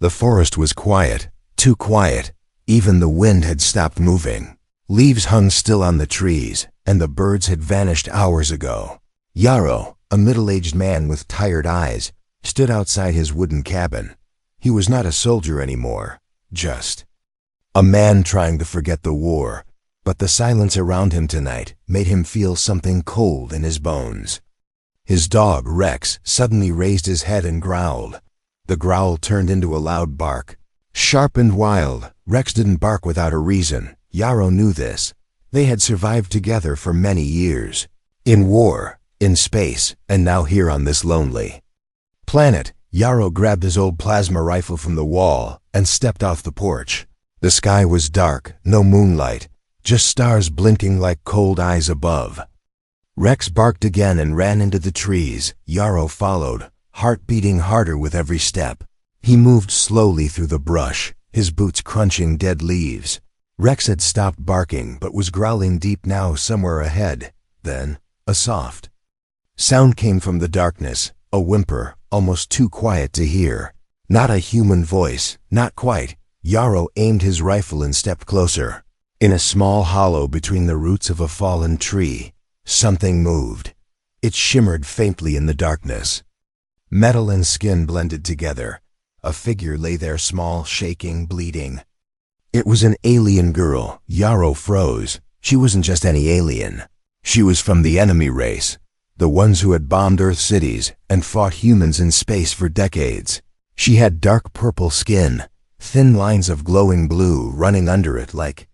The forest was quiet, too quiet. Even the wind had stopped moving. Leaves hung still on the trees, and the birds had vanished hours ago. Yarrow, a middle-aged man with tired eyes, stood outside his wooden cabin. He was not a soldier anymore, just a man trying to forget the war, but the silence around him tonight made him feel something cold in his bones. His dog, Rex, suddenly raised his head and growled. The growl turned into a loud bark. Sharp and wild, Rex didn't bark without a reason. Yarrow knew this. They had survived together for many years. In war, in space, and now here on this lonely planet. Yarrow grabbed his old plasma rifle from the wall and stepped off the porch. The sky was dark, no moonlight, just stars blinking like cold eyes above. Rex barked again and ran into the trees. Yarrow followed, heart beating harder with every step. He moved slowly through the brush, his boots crunching dead leaves. Rex had stopped barking but was growling deep now somewhere ahead. Then, a soft sound came from the darkness, a whimper, almost too quiet to hear. Not a human voice, not quite. Yarrow aimed his rifle and stepped closer. In a small hollow between the roots of a fallen tree, something moved. It shimmered faintly in the darkness. Metal and skin blended together. A figure lay there, small, shaking, bleeding. It was an alien girl. Yarrow froze. She wasn't just any alien. She was from the enemy race, the ones who had bombed Earth cities and fought humans in space for decades. She had dark purple skin, thin lines of glowing blue running under it like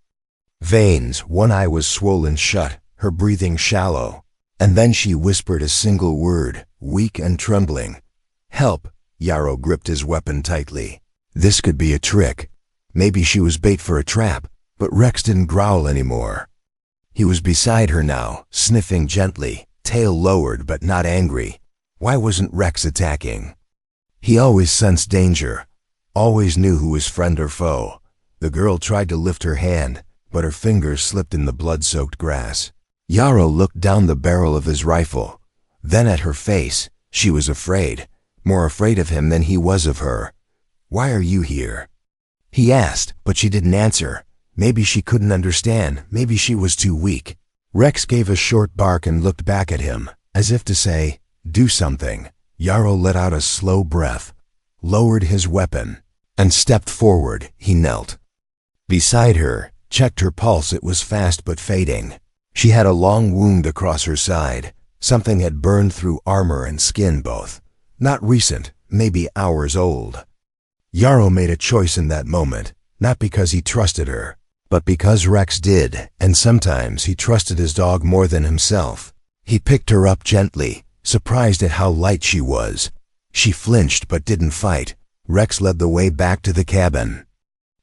veins. One eye was swollen shut, her breathing shallow. And then she whispered a single word, weak and trembling. "Help." Yarrow gripped his weapon tightly. This could be a trick. Maybe she was bait for a trap, but Rex didn't growl anymore. He was beside her now, sniffing gently, tail lowered but not angry. Why wasn't Rex attacking? He always sensed danger, always knew who was friend or foe. The girl tried to lift her hand, but her fingers slipped in the blood-soaked grass. Yarrow looked down the barrel of his rifle, then at her face. She was afraid, more afraid of him than he was of her. "Why are you here?" he asked, but she didn't answer. Maybe she couldn't understand, maybe she was too weak. Rex gave a short bark and looked back at him, as if to say, "Do something." Yarrow let out a slow breath, lowered his weapon, and stepped forward. He knelt beside her, checked her pulse. It was fast but fading. She had a long wound across her side. Something had burned through armor and skin both. Not recent, maybe hours old. Yarrow made a choice in that moment, not because he trusted her, but because Rex did, and sometimes he trusted his dog more than himself. He picked her up gently, surprised at how light she was. She flinched but didn't fight. Rex led the way back to the cabin,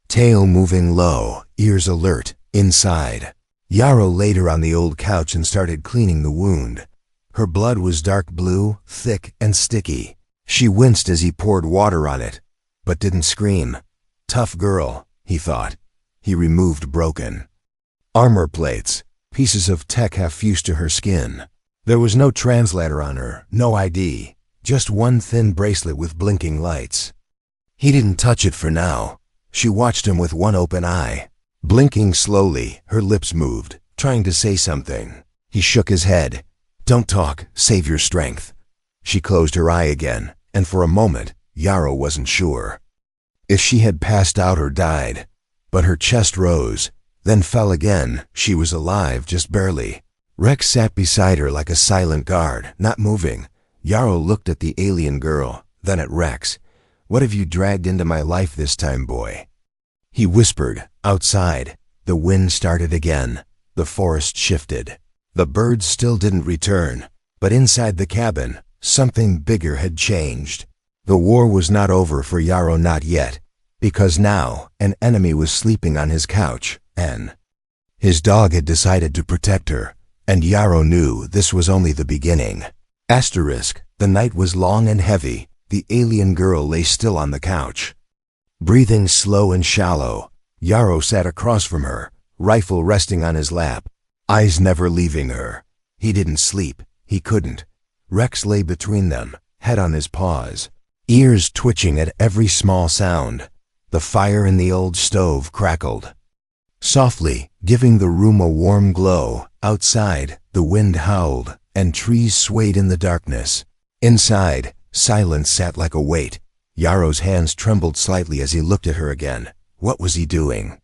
tail moving low, ears alert, inside. Yarrow laid her on the old couch and started cleaning the wound. Her blood was dark blue, thick and sticky. She winced as he poured water on it, but didn't scream. Tough girl, he thought. He removed broken armor plates, pieces of tech half fused to her skin. There was no translator on her, no ID, just one thin bracelet with blinking lights. He didn't touch it for now. She watched him with one open eye. Blinking slowly, her lips moved, trying to say something. He shook his head. "Don't talk, save your strength." She closed her eye again, and for a moment, Yarrow wasn't sure if she had passed out or died. But her chest rose, then fell again. She was alive, just barely. Rex sat beside her like a silent guard, not moving. Yarrow looked at the alien girl, then at Rex. "What have you dragged into my life this time, boy?" He whispered. Outside, the wind started again. The forest shifted. The birds still didn't return, but inside the cabin, something bigger had changed. The war was not over for Yarrow, not yet, because now an enemy was sleeping on his couch, and his dog had decided to protect her, and Yarrow knew this was only the beginning. Asterisk, the night was long and heavy. The alien girl lay still on the couch, breathing slow and shallow. Yarrow sat across from her, rifle resting on his lap, eyes never leaving her. He didn't sleep. He couldn't. Rex lay between them, head on his paws. ears twitching at every small sound. The fire in the old stove crackled softly, giving the room a warm glow. Outside, the wind howled, and trees swayed in the darkness. Inside, silence sat like a weight. Yaro's hands trembled slightly as he looked at her again. What was he doing?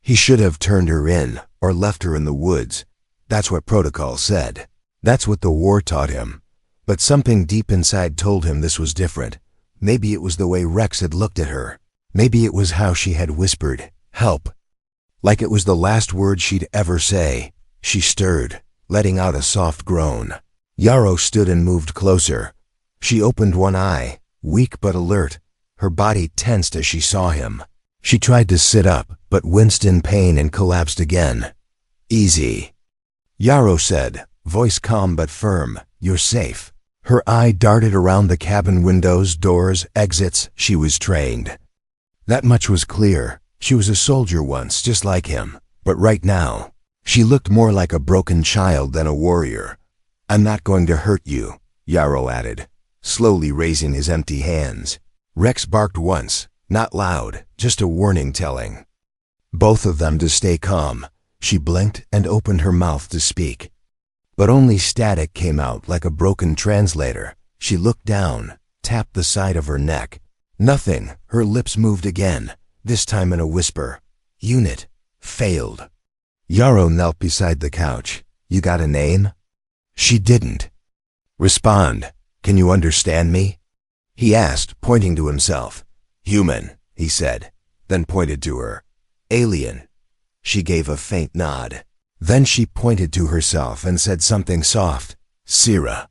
He should have turned her in, or left her in the woods. That's what protocol said. That's what the war taught him. But something deep inside told him this was different. Maybe it was the way Rex had looked at her. Maybe it was how she had whispered, "Help," like it was the last word she'd ever say. She stirred, letting out a soft groan. Yaro stood and moved closer. She opened one eye, weak but alert. Her body tensed as she saw him. She tried to sit up, but winced in pain and collapsed again. "Easy," Yaro said, voice calm but firm. "You're safe." Her eye darted around the cabin windows, doors, exits. She was trained. That much was clear. She was a soldier once, just like him. But right now, she looked more like a broken child than a warrior. "I'm not going to hurt you," Yaro added, slowly raising his empty hands. Rex barked once, not loud, just a warning telling both of them to stay calm. She blinked and opened her mouth to speak, but only static came out like a broken translator. She looked down, tapped the side of her neck. Nothing. Her lips moved again, this time in a whisper. "Unit failed." Yaro knelt beside the couch. "You got a name?" She didn't respond. "Can you understand me?" he asked, pointing to himself. "Human," he said, then pointed to her. "Alien." She gave a faint nod. Then she pointed to herself and said something soft. "Sira."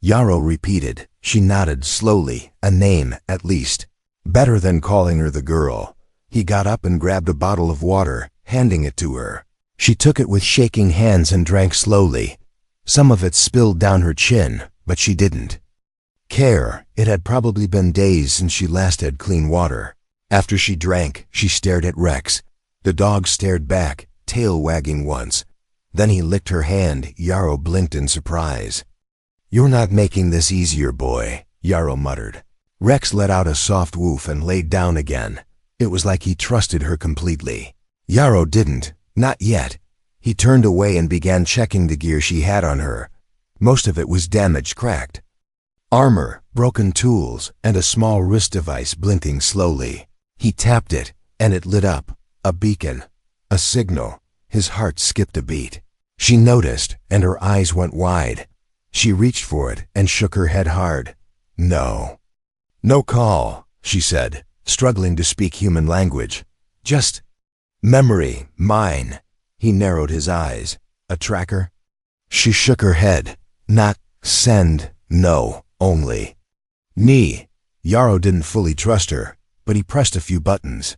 Yaro repeated. She nodded slowly. A name, at least. Better than calling her the girl. He got up and grabbed a bottle of water, handing it to her. She took it with shaking hands and drank slowly. Some of it spilled down her chin, but she didn't care. It had probably been days since she last had clean water. After she drank, she stared at Rex. The dog stared back, tail wagging once. Then he licked her hand. Yaro blinked in surprise. "You're not making this easier, boy," Yaro muttered. Rex let out a soft woof and laid down again. It was like he trusted her completely. Yaro didn't, not yet. He turned away and began checking the gear she had on her. Most of it was damaged, cracked. Armor, broken tools, and a small wrist device blinking slowly. He tapped it, and it lit up. A beacon. A signal. His heart skipped a beat. She noticed, and her eyes went wide. She reached for it and shook her head hard. "No. No call," she said, struggling to speak human language. "Just memory, mine." He narrowed his eyes. "A tracker?" She shook her head. "Not send, no, only." "Knee." Yaro didn't fully trust her, but he pressed a few buttons.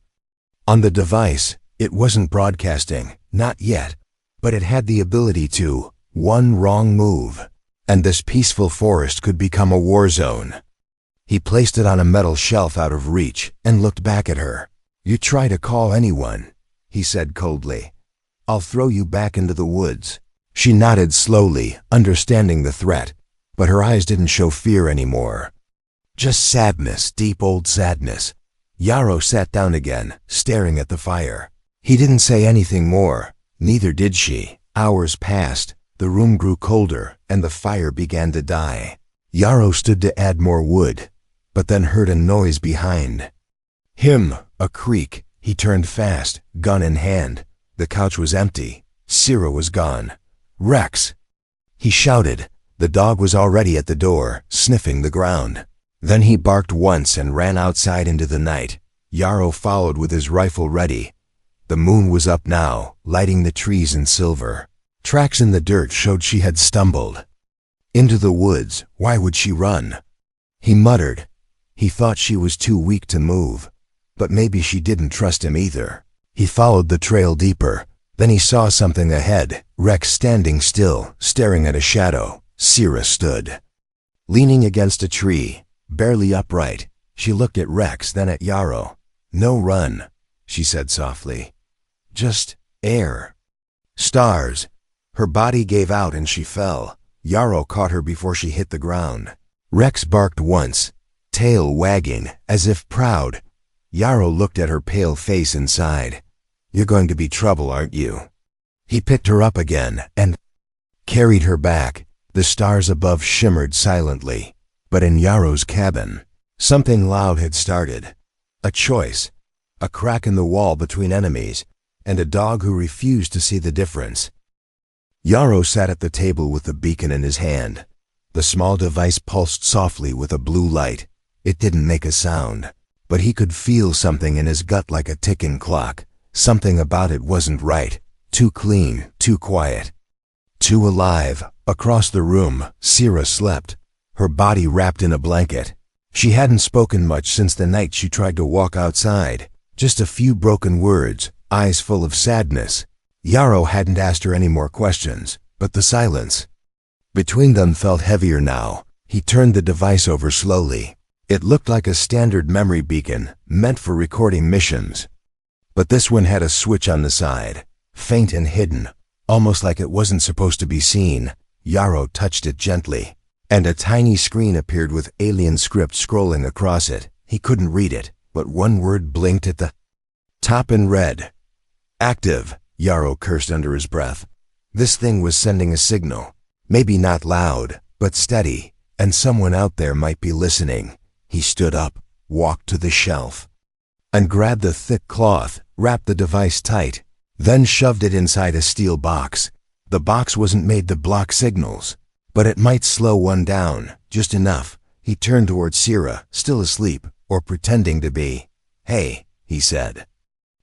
On the device, it wasn't broadcasting, not yet, but it had the ability to. One wrong move, and this peaceful forest could become a war zone. He placed it on a metal shelf out of reach and looked back at her. "You try to call anyone," he said coldly. "I'll throw you back into the woods." She nodded slowly, understanding the threat, but her eyes didn't show fear anymore. Just sadness, deep old sadness. Yaro sat down again, staring at the fire. He didn't say anything more. Neither did she. Hours passed. The room grew colder, and the fire began to die. Yaro stood to add more wood, but then heard a noise behind him, a creak. He turned fast, gun in hand. The couch was empty. Sira was gone. "Rex!" he shouted. The dog was already at the door, sniffing the ground. Then he barked once and ran outside into the night. Yaro followed with his rifle ready. The moon was up now, lighting the trees in silver. Tracks in the dirt showed she had stumbled into the woods. Why would she run? He muttered. He thought she was too weak to move, but maybe she didn't trust him either. He followed the trail deeper. Then he saw something ahead, Rex standing still, staring at a shadow. Sira stood, leaning against a tree, barely upright. She looked at Rex, then at Yaro. "No run," she said softly. "Just air. Stars." Her body gave out and she fell. Yaro caught her before she hit the ground. Rex barked once. tail wagging, as if proud. Yarrow looked at her pale face and sighed. "You're going to be trouble, aren't you?" He picked her up again and carried her back. The stars above shimmered silently. But in Yarrow's cabin, something loud had started. A choice, a crack in the wall between enemies, and a dog who refused to see the difference. Yarrow sat at the table with the beacon in his hand. The small device pulsed softly with a blue light. It didn't make a sound, but he could feel something in his gut like a ticking clock. Something about it wasn't right. Too clean, too quiet, too alive. Across the room, Sira slept, her body wrapped in a blanket. She hadn't spoken much since the night she tried to walk outside. Just a few broken words, eyes full of sadness. Yarrow hadn't asked her any more questions, but the silence between them felt heavier now. He turned the device over slowly. It looked like a standard memory beacon, meant for recording missions. But this one had a switch on the side, faint and hidden, almost like it wasn't supposed to be seen. Yarrow touched it gently, and a tiny screen appeared with alien script scrolling across it. He couldn't read it, but one word blinked at the top in red. "Active," Yarrow cursed under his breath. This thing was sending a signal. Maybe not loud, but steady, and someone out there might be listening. He stood up, walked to the shelf, and grabbed the thick cloth, wrapped the device tight, then shoved it inside a steel box. The box wasn't made to block signals, but it might slow one down, just enough. He turned toward Sira, still asleep, or pretending to be. "Hey," he said.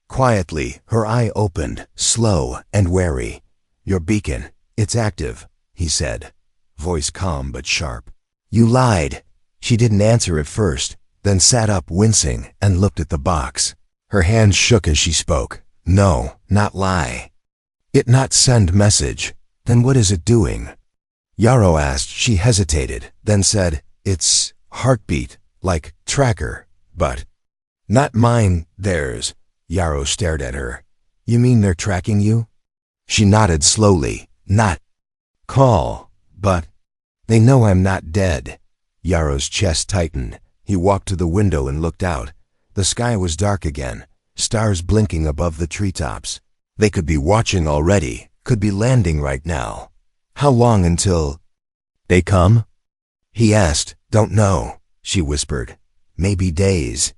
Quietly, her eye opened, slow and wary. "Your beacon, it's active," he said, voice calm but sharp. "You lied." She didn't answer at first, then sat up wincing and looked at the box. Her hands shook as she spoke. "No, not lie. It not send message. Then what is it doing?" Yarrow asked. She hesitated, then said, "It's heartbeat, like tracker, but not mine, theirs." Yarrow stared at her. "You mean they're tracking you?" She nodded slowly. "Not call, but they know I'm not dead." Yarrow's chest tightened. He walked to the window and looked out. The sky was dark again, stars blinking above the treetops. They could be watching already, could be landing right now. "How long until they come?" he asked. "Don't know," she whispered. "Maybe days.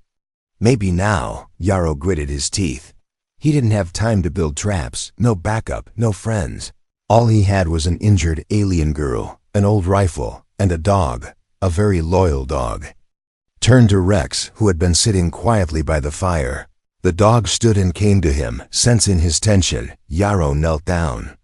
Maybe now." Yarrow gritted his teeth. He didn't have time to build traps, no backup, no friends. All he had was an injured alien girl, an old rifle, and a dog, a very loyal dog. Turned to Rex, who had been sitting quietly by the fire. The dog stood and came to him, sensing his tension. Yarrow knelt down,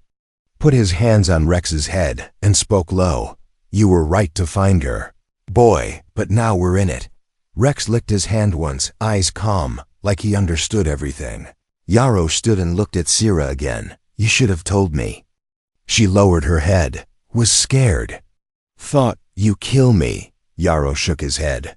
put his hands on Rex's head, and spoke low. "You were right to find her, boy, but now we're in it." Rex licked his hand once, eyes calm, like he understood everything. Yarrow stood and looked at Sira again. "You should have told me." She lowered her head, was scared. "Thought you kill me." Yarrow shook his head.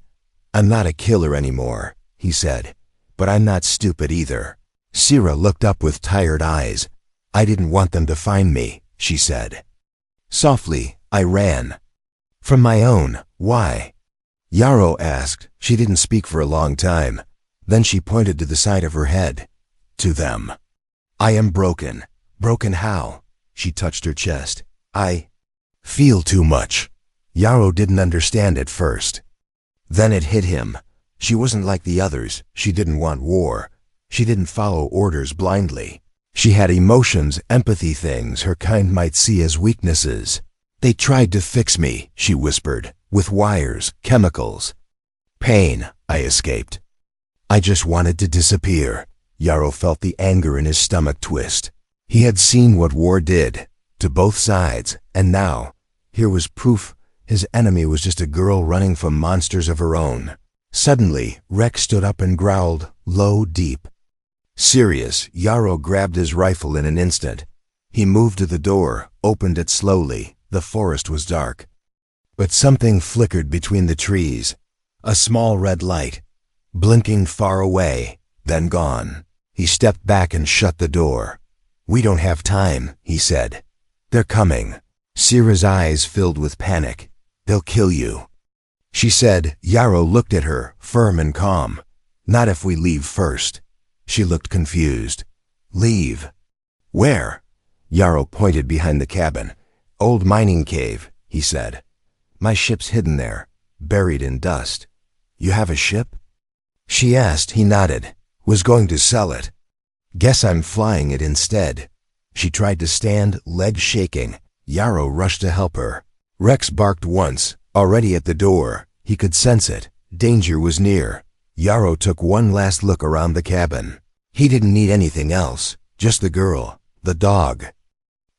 "I'm not a killer anymore," he said. "But I'm not stupid either." Sira looked up with tired eyes. "I didn't want them to find me," she said. Softly, "I ran. From my own. Why?" Yarrow asked. She didn't speak for a long time. Then she pointed to the side of her head. "To them. I am broken." "Broken how?" She touched her chest. "I feel too much." Yarrow didn't understand at first. Then it hit him. She wasn't like the others. She didn't want war. She didn't follow orders blindly. She had emotions, empathy, things her kind might see as weaknesses. "They tried to fix me," she whispered, "with wires, chemicals. Pain, I escaped. I just wanted to disappear." Yarrow felt the anger in his stomach twist. He had seen what war did, to both sides, and now, here was proof his enemy was just a girl running from monsters of her own. Suddenly, Rex stood up and growled, low, deep. Serious, Yarrow grabbed his rifle in an instant. He moved to the door, opened it slowly. The forest was dark. But something flickered between the trees. A small red light, blinking far away, then gone. He stepped back and shut the door. "We don't have time," he said. "They're coming." Sira's eyes filled with panic. "They'll kill you." she said. Yarrow looked at her, firm and calm. Not if we leave first. She looked confused. Leave? Where? Yarrow pointed behind the cabin. Old mining cave, he said. My ship's hidden there, buried in dust. You have a ship? She asked. He nodded. Was going to sell it. Guess I'm flying it instead. She tried to stand, legs shaking. Yarrow rushed to help her. Rex barked once, already at the door. He could sense it. Danger was near. Yarrow took one last look around the cabin. He didn't need anything else, just the girl, the dog,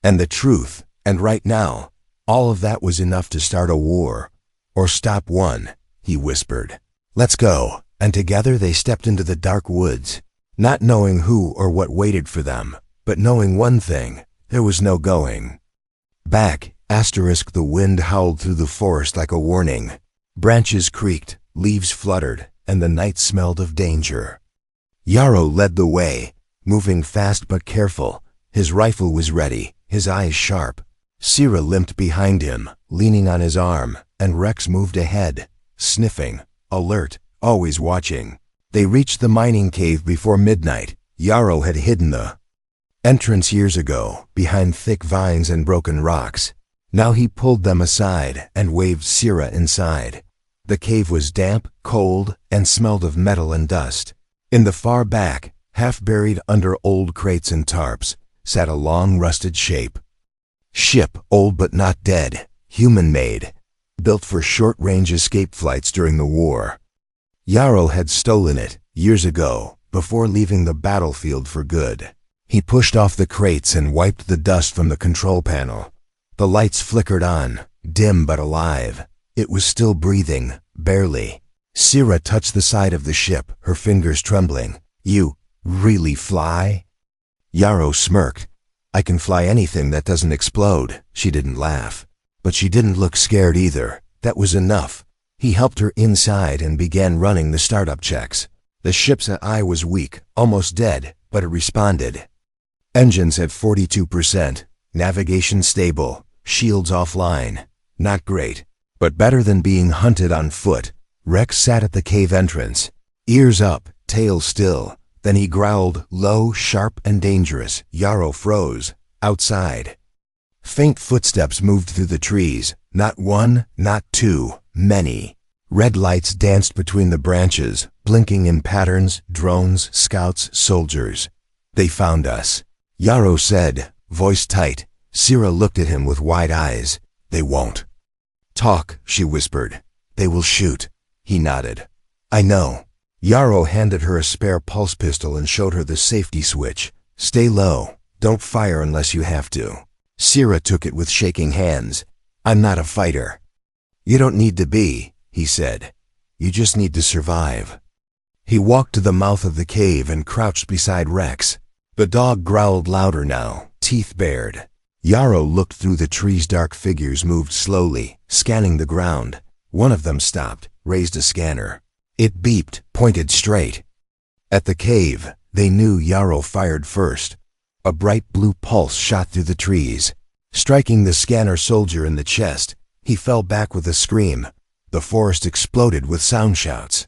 and the truth. And right now, all of that was enough to start a war. Or stop one, he whispered. Let's go. And together they stepped into the dark woods, not knowing who or what waited for them, but knowing one thing, there was no going back. The wind howled through the forest like a warning. Branches creaked, leaves fluttered, and the night smelled of danger. Yarrow led the way, moving fast but careful. His rifle was ready, his eyes sharp. Sira limped behind him, leaning on his arm, and Rex moved ahead, sniffing, alert, always watching. They reached the mining cave before midnight. Yarrow had hidden the entrance years ago, behind thick vines and broken rocks. Now he pulled them aside and waved Sira inside. The cave was damp, cold, and smelled of metal and dust. In the far back, half buried under old crates and tarps, sat a long rusted shape. Ship, old but not dead, human-made, built for short-range escape flights during the war. Yarrow had stolen it years ago, before leaving the battlefield for good. He pushed off the crates and wiped the dust from the control panel. The lights flickered on, dim but alive. It was still breathing, barely. Sira touched the side of the ship, her fingers trembling. You really fly? Yarrow smirked. I can fly anything that doesn't explode. She didn't laugh. But she didn't look scared either. That was enough. He helped her inside and began running the startup checks. The ship's eye was weak, almost dead, but it responded. Engines at 42%, navigation stable, shields offline. Not great, but better than being hunted on foot. Rex sat at the cave entrance, ears up, tail still. Then he growled, low, sharp, and dangerous. Yarrow froze. Outside. Faint footsteps moved through the trees. Not one, not two, many. Red lights danced between the branches, blinking in patterns. Drones, scouts, soldiers. They found us, Yarrow said, voice tight. Sira looked at him with wide eyes. They won't talk, she whispered. They will shoot. He nodded. I know. Yarrow handed her a spare pulse pistol and showed her the safety switch. Stay low. Don't fire unless you have to. Sira took it with shaking hands. I'm not a fighter. You don't need to be, he said. You just need to survive. He walked to the mouth of the cave and crouched beside Rex. The dog growled louder now, teeth bared. Yarrow looked through the trees. Dark figures moved slowly, scanning the ground. One of them stopped, raised a scanner. It beeped, pointed straight at the cave. They knew Yarrow fired first. A bright blue pulse shot through the trees, striking the scanner soldier in the chest. He fell back with a scream. The forest exploded with sound shouts.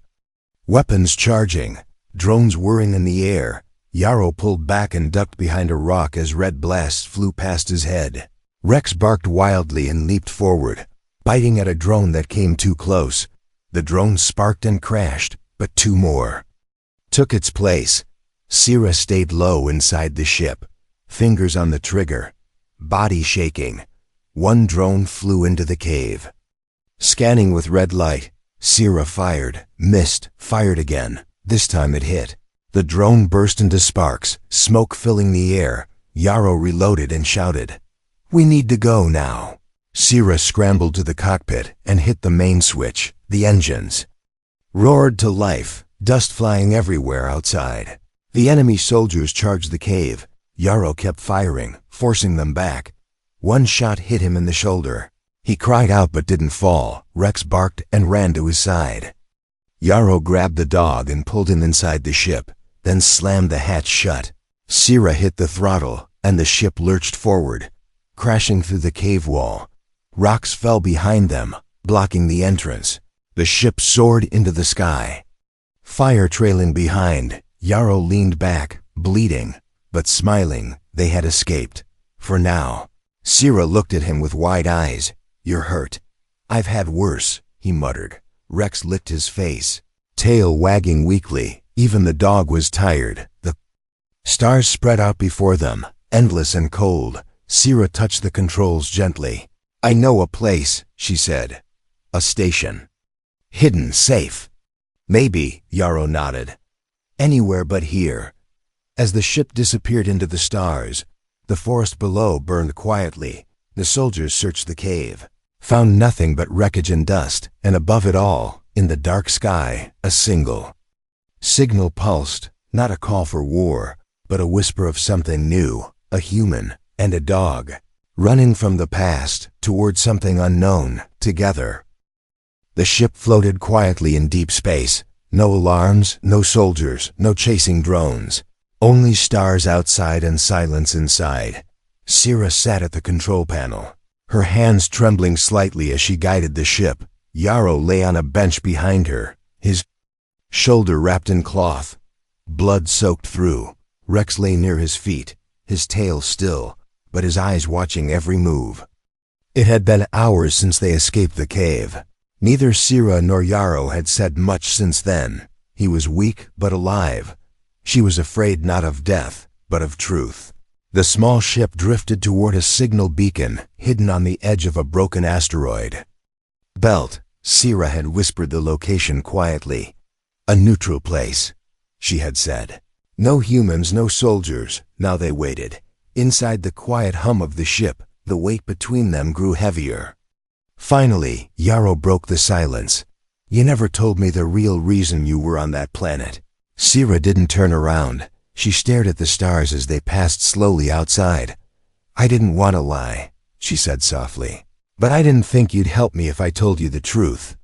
Weapons charging, drones whirring in the air. Yarrow pulled back and ducked behind a rock as red blasts flew past his head. Rex barked wildly and leaped forward, biting at a drone that came too close. The drone sparked and crashed, but two more took its place. Sira stayed low inside the ship, fingers on the trigger, body shaking. One drone flew into the cave. Scanning with red light, Sira fired, missed, fired again. This time it hit. The drone burst into sparks, smoke filling the air. Yarrow reloaded and shouted, We need to go now. Sira scrambled to the cockpit and hit the main switch. The engines roared to life, dust flying everywhere outside. The enemy soldiers charged the cave. Yarrow kept firing, forcing them back. One shot hit him in the shoulder. He cried out but didn't fall. Rex barked and ran to his side. Yarrow grabbed the dog and pulled him inside the ship, then slammed the hatch shut. Sira hit the throttle, and the ship lurched forward, crashing through the cave wall. Rocks fell behind them, blocking the entrance. The ship soared into the sky. Fire trailing behind, Yarrow leaned back, bleeding, but smiling. They had escaped. For now. Sira looked at him with wide eyes. "You're hurt." "I've had worse," he muttered. Rex licked his face, tail wagging weakly. Even the dog was tired. The stars spread out before them, endless and cold. Sira touched the controls gently. "I know a place," she said. "A station. Hidden, safe." "Maybe," Yarrow nodded. "Anywhere but here." As the ship disappeared into the stars, the forest below burned quietly. The soldiers searched the cave, found nothing but wreckage and dust, and above it all, in the dark sky, a single signal pulsed, not a call for war, but a whisper of something new, a human and a dog, running from the past toward something unknown, together. The ship floated quietly in deep space. No alarms, no soldiers, no chasing drones. Only stars outside and silence inside. Sira sat at the control panel, her hands trembling slightly as she guided the ship. Yarrow lay on a bench behind her, his shoulder wrapped in cloth, blood soaked through. Rex lay near his feet, his tail still, but his eyes watching every move. It had been hours since they escaped the cave. Neither Sira nor Yarrow had said much since then. He was weak but alive. She was afraid not of death, but of truth. The small ship drifted toward a signal beacon hidden on the edge of a broken asteroid belt. Sira had whispered the location quietly. "A neutral place," she had said. No humans, no soldiers. Now they waited. Inside the quiet hum of the ship, the weight between them grew heavier. Finally, Yarrow broke the silence. "You never told me the real reason you were on that planet." Sira didn't turn around. She stared at the stars as they passed slowly outside. "I didn't want to lie," she said softly. "But I didn't think you'd help me if I told you the truth."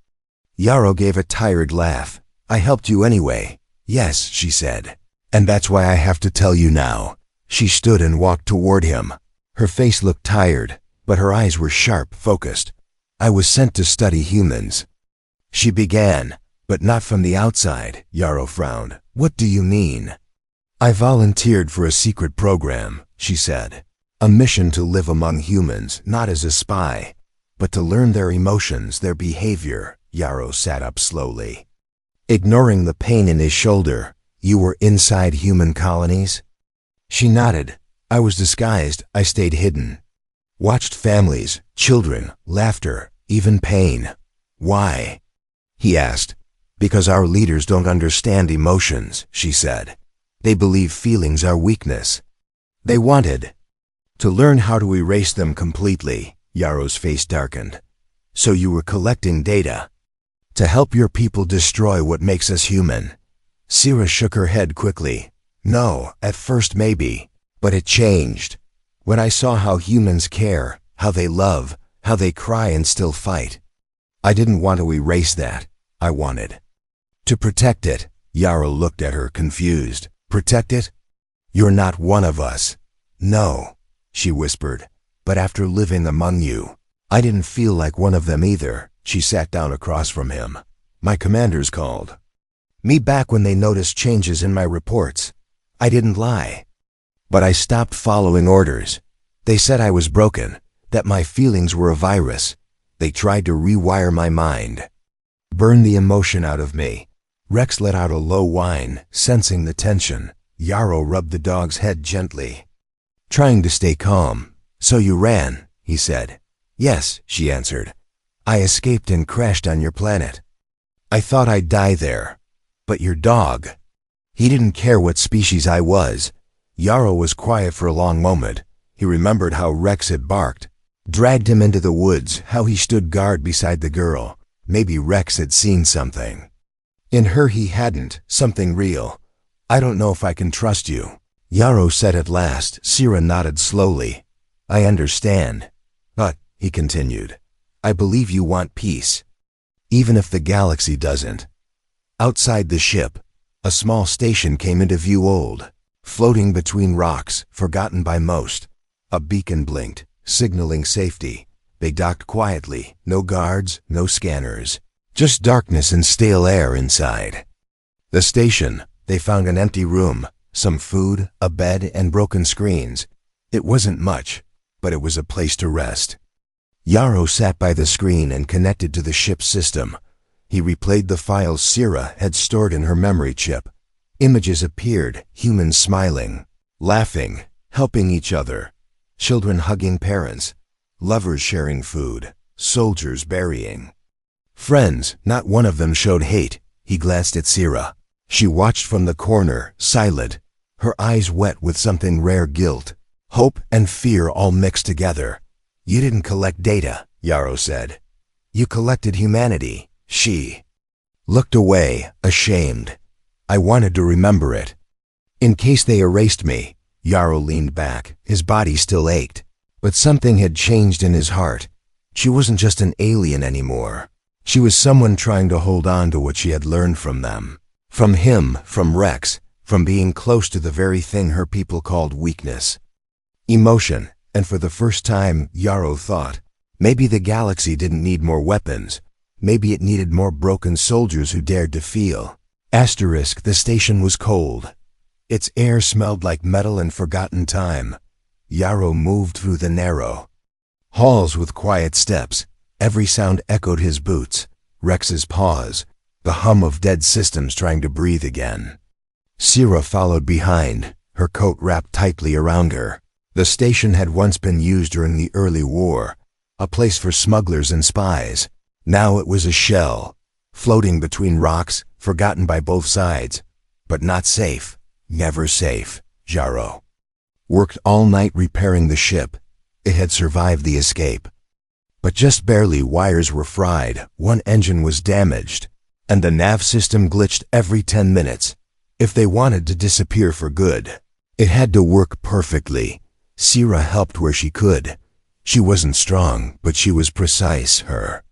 Yarrow gave a tired laugh. "I helped you anyway." "Yes," she said. "And that's why I have to tell you now." She stood and walked toward him. Her face looked tired, but her eyes were sharp, focused. "I was sent to study humans," she began. "But not from the outside," Yarrow frowned. "What do you mean?" "I volunteered for a secret program," she said. "A mission to live among humans, not as a spy, but to learn their emotions, their behavior." Yarrow sat up slowly, ignoring the pain in his shoulder. "You were inside human colonies?" She nodded. "I was disguised. I stayed hidden. Watched families, children, laughter, even pain." "Why?" he asked. "Because our leaders don't understand emotions," she said. "They believe feelings are weakness." "They wanted to learn how to erase them completely." Yarrow's face darkened. "So you were collecting data to help your people destroy what makes us human?" Sira shook her head quickly. "No, at first maybe, but it changed. When I saw how humans care, how they love, how they cry and still fight. I didn't want to erase that. I wanted to protect it." Yarrow looked at her, confused. "Protect it? You're not one of us." "No," she whispered. "But after living among you, I didn't feel like one of them either." She sat down across from him. "My commanders called me back when they noticed changes in my reports. I didn't lie. But I stopped following orders. They said I was broken, that my feelings were a virus. They tried to rewire my mind, burn the emotion out of me." Rex let out a low whine, sensing the tension. Yarrow rubbed the dog's head gently, trying to stay calm. "So you ran," he said. "Yes," she answered. "I escaped and crashed on your planet. I thought I'd die there. But your dog, he didn't care what species I was." Yarrow was quiet for a long moment. He remembered how Rex had barked, dragged him into the woods, how he stood guard beside the girl. Maybe Rex had seen something in her he hadn't, something real. "I don't know if I can trust you," Yarrow said at last. Sira nodded slowly. "I understand. But," he continued, "I believe you want peace, even if the galaxy doesn't." Outside the ship, a small station came into view, old, floating between rocks, forgotten by most. A beacon blinked, signaling safety. They docked quietly, no guards, no scanners. Just darkness and stale air inside. The station, they found an empty room, some food, a bed, and broken screens. It wasn't much, but it was a place to rest. Yarrow sat by the screen and connected to the ship's system. He replayed the files Sira had stored in her memory chip. Images appeared, humans smiling, laughing, helping each other, children hugging parents, lovers sharing food, soldiers burying. Friends, not one of them showed hate. He glanced at Sira. She watched from the corner, silent, her eyes wet with something rare guilt, hope and fear all mixed together. You didn't collect data, Yarrow said. You collected humanity. She looked away, ashamed. I wanted to remember it. In case they erased me. Yarrow leaned back. His body still ached. But something had changed in his heart. She wasn't just an alien anymore. She was someone trying to hold on to what she had learned from them. From him, from Rex, from being close to the very thing her people called weakness. Emotion, and for the first time, Yarrow thought, maybe the galaxy didn't need more weapons. Maybe it needed more broken soldiers who dared to feel. Asterisk, the station was cold. Its air smelled like metal and forgotten time. Yarrow moved through the narrow halls with quiet steps. Every sound echoed his boots, Rex's paws, the hum of dead systems trying to breathe again. Sira followed behind, her coat wrapped tightly around her. The station had once been used during the early war, a place for smugglers and spies. Now it was a shell, floating between rocks, forgotten by both sides, but not safe, never safe. Yarrow worked all night repairing the ship. It had survived the escape. But just barely. Wires were fried, one engine was damaged, and the nav system glitched every 10 minutes. If they wanted to disappear for good, it had to work perfectly. Sira helped where she could. She wasn't strong, but she was precise. Her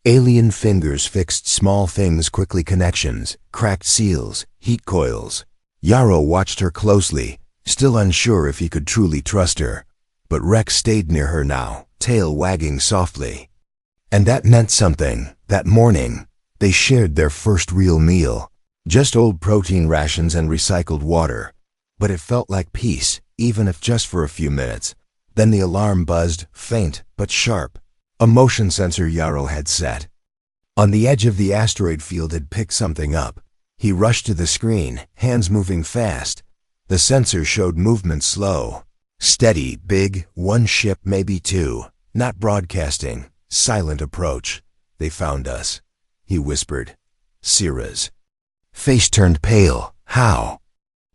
alien fingers fixed small things quickly, connections, cracked seals, heat coils. Yarrow watched her closely, still unsure if he could truly trust her. But Rex stayed near her now, tail wagging softly. And that meant something. That morning, they shared their first real meal. Just old protein rations and recycled water. But it felt like peace, even if just for a few minutes. Then the alarm buzzed, faint but sharp. A motion sensor Yarrow had set on the edge of the asteroid field had picked something up. He rushed to the screen, hands moving fast. The sensor showed movement slow, steady, big, one ship, maybe two. Not broadcasting, silent approach. They found us, he whispered. Sira's face turned pale. How?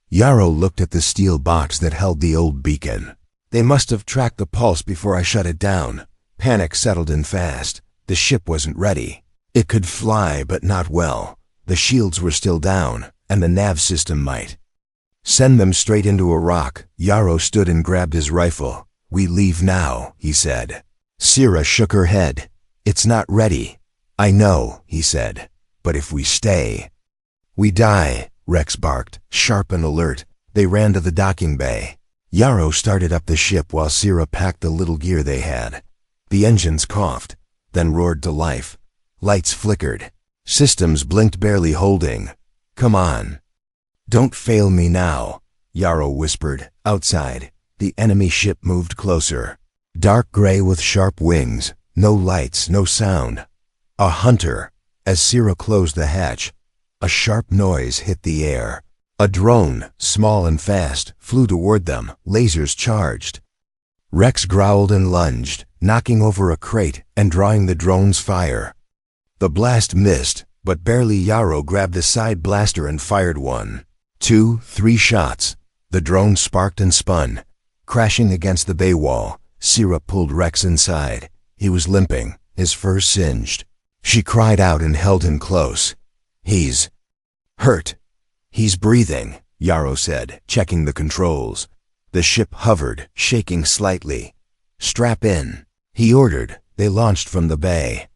Yarrow looked at the steel box that held the old beacon. They must have tracked the pulse before I shut it down. Panic settled in fast. The ship wasn't ready. It could fly, but not well. The shields were still down, and the nav system might send them straight into a rock. Yarrow stood and grabbed his rifle. We leave now, he said. Sira shook her head. It's not ready. I know, he said. But if we stay, we die, Rex barked, sharp and alert. They ran to the docking bay. Yarrow started up the ship while Sira packed the little gear they had. The engines coughed, then roared to life. Lights flickered. Systems blinked, barely holding. Come on. Don't fail me now, Yarrow whispered. Outside, the enemy ship moved closer. Dark gray with sharp wings. No lights, no sound. A hunter. As Sira closed the hatch, a sharp noise hit the air. A drone, small and fast, flew toward them, lasers charged. Rex growled and lunged, knocking over a crate and drawing the drone's fire. The blast missed, but barely. Yarrow grabbed a side blaster and fired 1, 2, 3 shots. The drone sparked and spun, crashing against the bay wall. Sira pulled Rex inside. He was limping, his fur singed. She cried out and held him close. He's hurt. He's breathing, Yarrow said, checking the controls. The ship hovered, shaking slightly. Strap in, he ordered. They launched from the bay.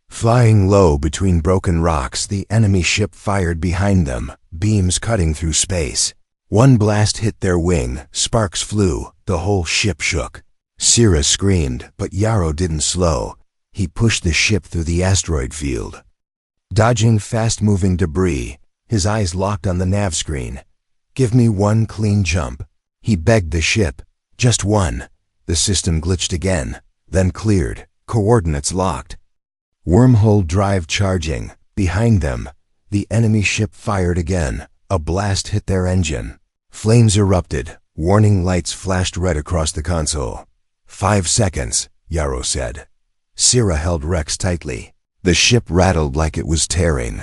Flying low between broken rocks, the enemy ship fired behind them, beams cutting through space. One blast hit their wing, sparks flew, the whole ship shook. Sira screamed, but Yarrow didn't slow. He pushed the ship through the asteroid field. dodging fast-moving debris, his eyes locked on the nav screen. "Give me one clean jump," he begged the ship. "Just one." The system glitched again, then cleared, coordinates locked. Wormhole drive charging. Behind them, the enemy ship fired again. A blast hit their engine. Flames erupted. Warning lights flashed red across the console. 5 seconds, Yarrow said. Sira held Rex tightly. The ship rattled like it was tearing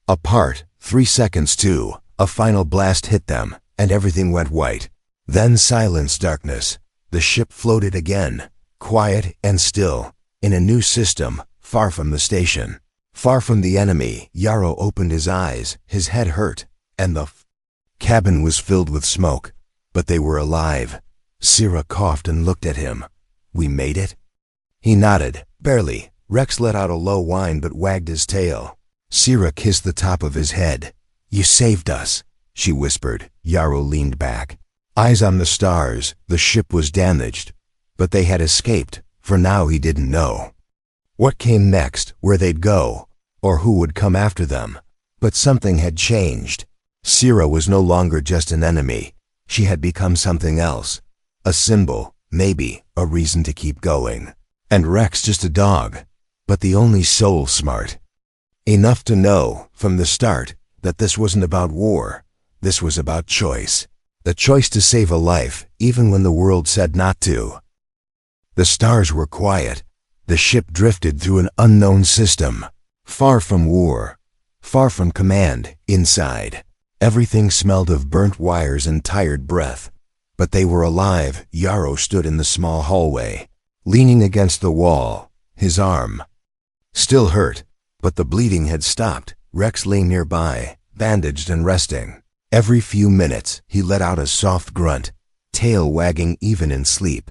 apart. 3 seconds too. A final blast hit them, and everything went white. Then silence, darkness. The ship floated again, quiet and still, in a new system, far from the station. Far from the enemy. Yarrow opened his eyes. His head hurt, and the cabin was filled with smoke. But they were alive. Sira coughed and looked at him. "We made it?" He nodded. "Barely." Rex let out a low whine but wagged his tail. Sira kissed the top of his head. "You saved us," she whispered. Yarrow leaned back, eyes on the stars. The ship was damaged, but they had escaped. For now he didn't know what came next, where they'd go, or who would come after them. But something had changed. Sira was no longer just an enemy. She had become something else. A symbol, maybe, a reason to keep going. And Rex just a dog, but the only soul smart enough to know, from the start, that this wasn't about war. This was about choice. The choice to save a life, even when the world said not to. The stars were quiet. The ship drifted through an unknown system. Far from war. Far from command. Inside, everything smelled of burnt wires and tired breath. But they were alive. Yarrow stood in the small hallway, leaning against the wall. His arm still hurt, but the bleeding had stopped. Rex lay nearby, bandaged and resting. Every few minutes, he let out a soft grunt, tail wagging even in sleep.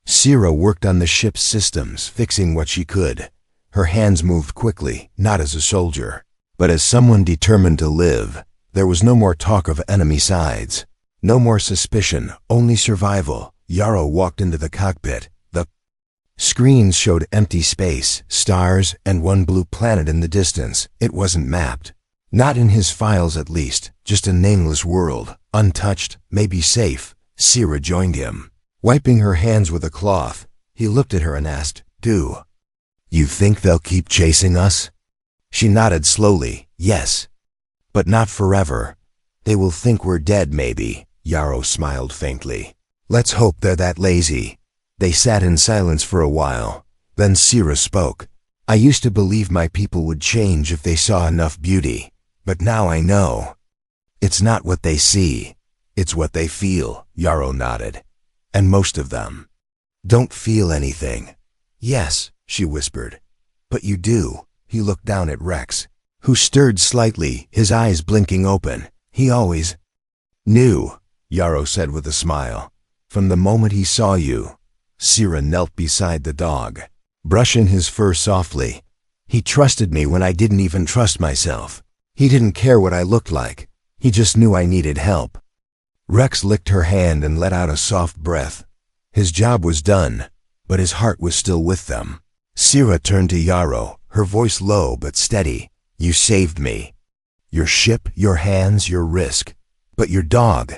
Sira worked on the ship's systems, fixing what she could. Her hands moved quickly, not as a soldier, but as someone determined to live. There was no more talk of enemy sides. No more suspicion, only survival. Yarrow walked into the cockpit. The screens showed empty space, stars, and one blue planet in the distance. It wasn't mapped. Not in his files, at least. Just a nameless world, untouched, maybe safe. Sira joined him. Wiping her hands with a cloth, he looked at her and asked, "Do you think they'll keep chasing us?" She nodded slowly. "Yes. But not forever. They will think we're dead, maybe." Yarrow smiled faintly. "Let's hope they're that lazy." They sat in silence for a while. Then Sira spoke. "I used to believe my people would change if they saw enough beauty. But now I know. It's not what they see. It's what they feel." Yarrow nodded. "And most of them don't feel anything." "Yes," she whispered. "But you do." He looked down at Rex, who stirred slightly, his eyes blinking open. "He always knew," Yarrow said with a smile. "From the moment he saw you." Sira knelt beside the dog, brushing his fur softly. "He trusted me when I didn't even trust myself. He didn't care what I looked like. He just knew I needed help." Rex licked her hand and let out a soft breath. His job was done, but his heart was still with them. Sira turned to Yarrow, her voice low but steady. "You saved me. Your ship, your hands, your risk. But your dog,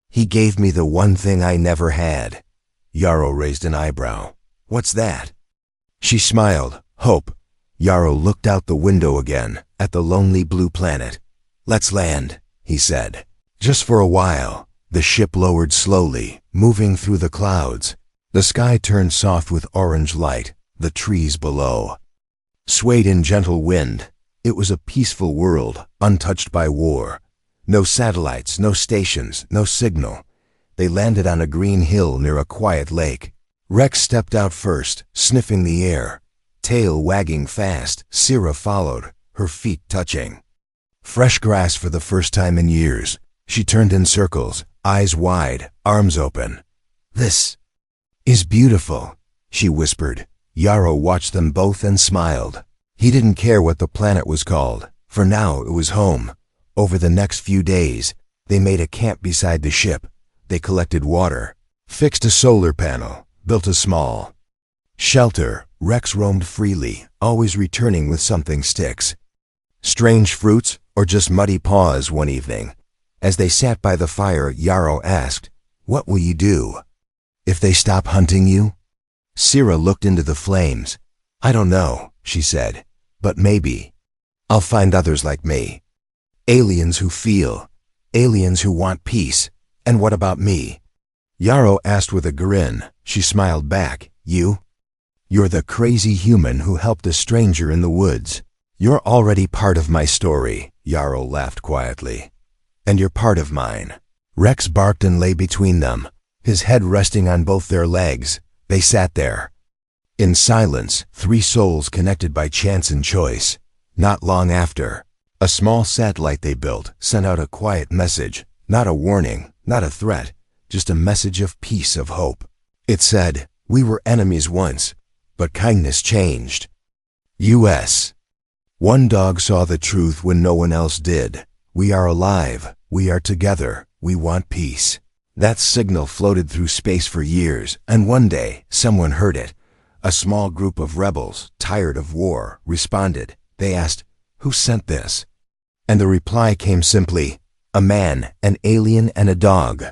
he gave me the one thing I never had." Yarrow raised an eyebrow. "What's that?" She smiled. "Hope." Yarrow looked out the window again, at the lonely blue planet. "Let's land," he said. "Just for a while." The ship lowered slowly, moving through the clouds. The sky turned soft with orange light. The trees below swayed in gentle wind. It was a peaceful world, untouched by war. No satellites, no stations, no signal. They landed on a green hill near a quiet lake. Rex stepped out first, sniffing the air, tail wagging fast. Sira followed, her feet touching fresh grass for the first time in years. She turned in circles, eyes wide, arms open. "This is beautiful," she whispered. Yarrow watched them both and smiled. He didn't care what the planet was called. For now, it was home. Over the next few days, they made a camp beside the ship. They collected water, fixed a solar panel, built a small shelter. Rex roamed freely, always returning with something sticks. Strange fruits or just muddy paws one evening? As they sat by the fire, Yarrow asked, "What will you do if they stop hunting you?" Sierra looked into the flames. "I don't know," she said, "but maybe I'll find others like me. Aliens who feel, aliens who want peace. And what about me?" Yarrow asked with a grin. She smiled back. "You? You're the crazy human who helped a stranger in the woods. You're already part of my story," Yarrow laughed quietly. "And you're part of mine." Rex barked and lay between them, his head resting on both their legs. They sat there in silence, three souls connected by chance and choice. Not long after, a small satellite they built sent out a quiet message, not a warning, not a threat, just a message of peace, of hope. It said, "We were enemies once, but kindness changed. U.S. One dog saw the truth when no one else did. We are alive. We are together. We want peace." That signal floated through space for years, and one day, someone heard it. A small group of rebels, tired of war, responded. They asked, "Who sent this?" And the reply came simply, "A man, an alien, and a dog."